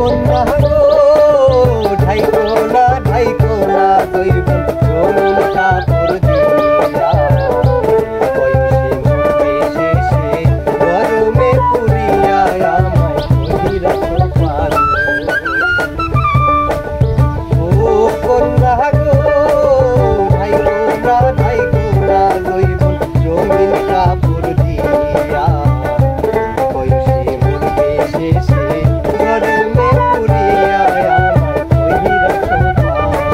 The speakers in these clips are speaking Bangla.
কন্যা গো ঢাইকো না দৈবন জমিন কাপড় দিয়া বয়সে মরবে শেষে গরমে পুরিয়া আমায় কহি রাখো পাগল। ও কন্যা গো ঢাইকো না দৈবন জমিন কাপড় দিয়া বয়সে মরবে শেষে গরমে পুরিয়া আমায় কহি রাখো পাগল।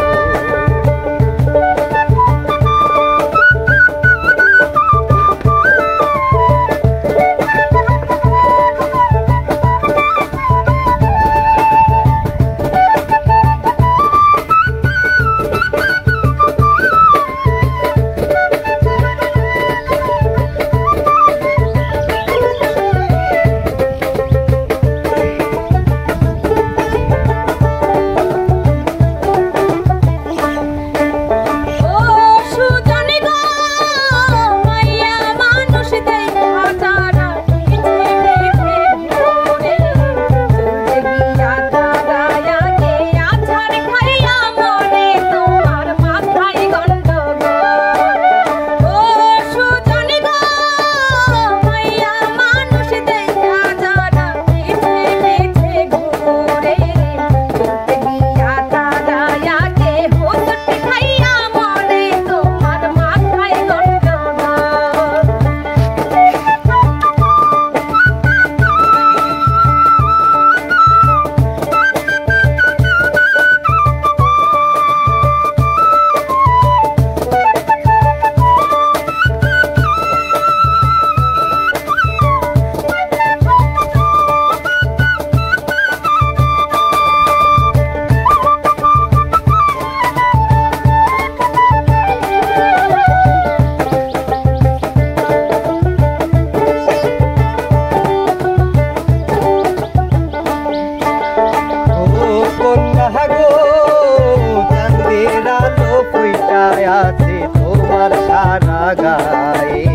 আছে তোমার সারা গায়ে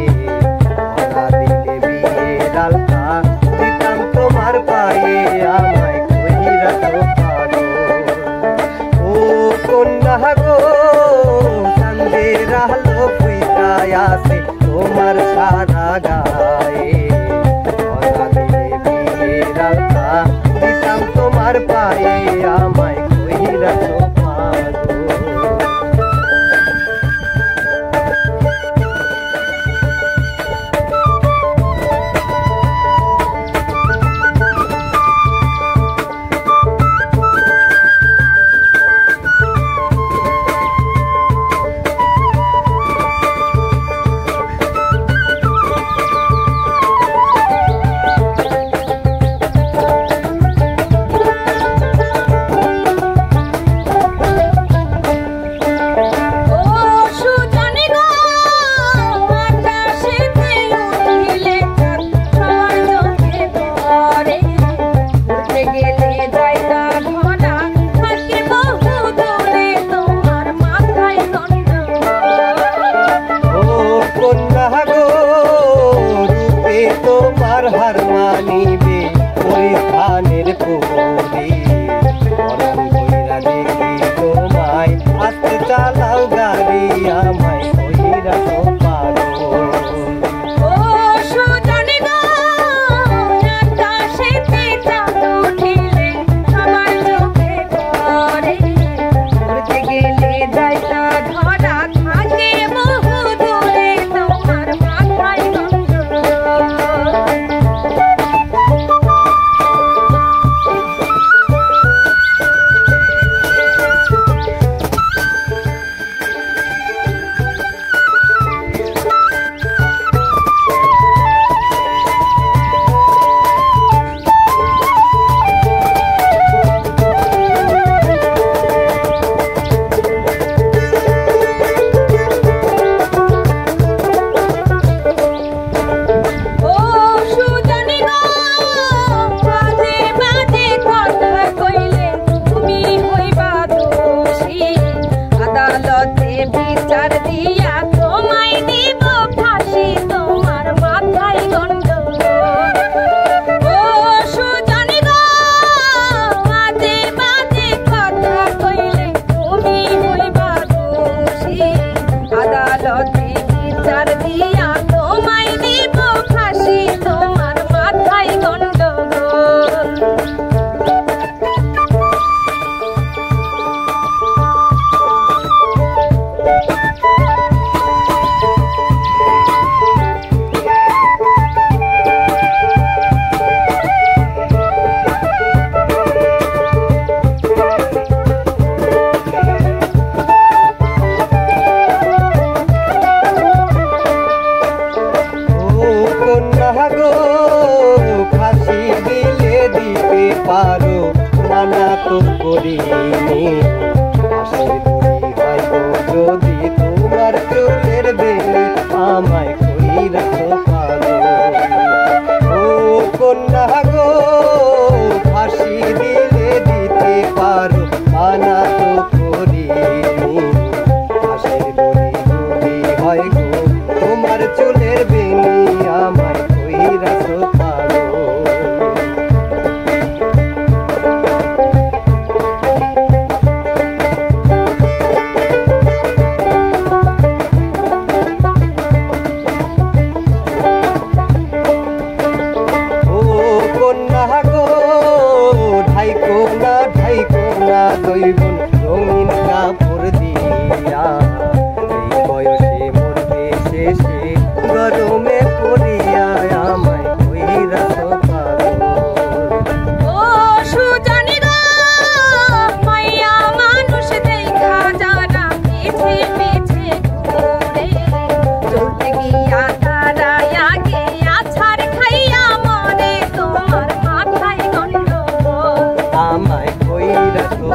ধরা দিলে বিয়ের আলতা দিতাম তোমার পায়ে আমায় কহি রাখো পাগল। ও কন্যা গো চাঁদের আলো ফুইটায় আছে তোমার সারা গায়ে ধরা দিলে বিয়ের আলতা দিতাম তোমার পায়ে আমায় কহি রাখো পাগল। পারো মানা তো করিনি হাসির দড়ি হয় গো যদি তোমার চুলের বেনি আমায় কইরা তো পারো ও কন্যা গো ফাঁসি দিলে দিতে পারো মানা তো করিনি হাসির দড়ি যদি হয় গো তোমার চুলের বেনি আমায় কইরা তো পারো ঢাইকো না দৈবন রঙিন কাপড় দিয়া এই বয়সে মরবে শেষে গরমে পড়িয়া আমায় কইরা তো পারো ও সুজানি গো মাইয়া মানুষ দেখা যারা পিছে পিছে ঘুরে চলতে গিয়া তারা আগে আছাড় খাইয়া মরে তোমার মাথায় গন্ডগোল আমায় কইরা তো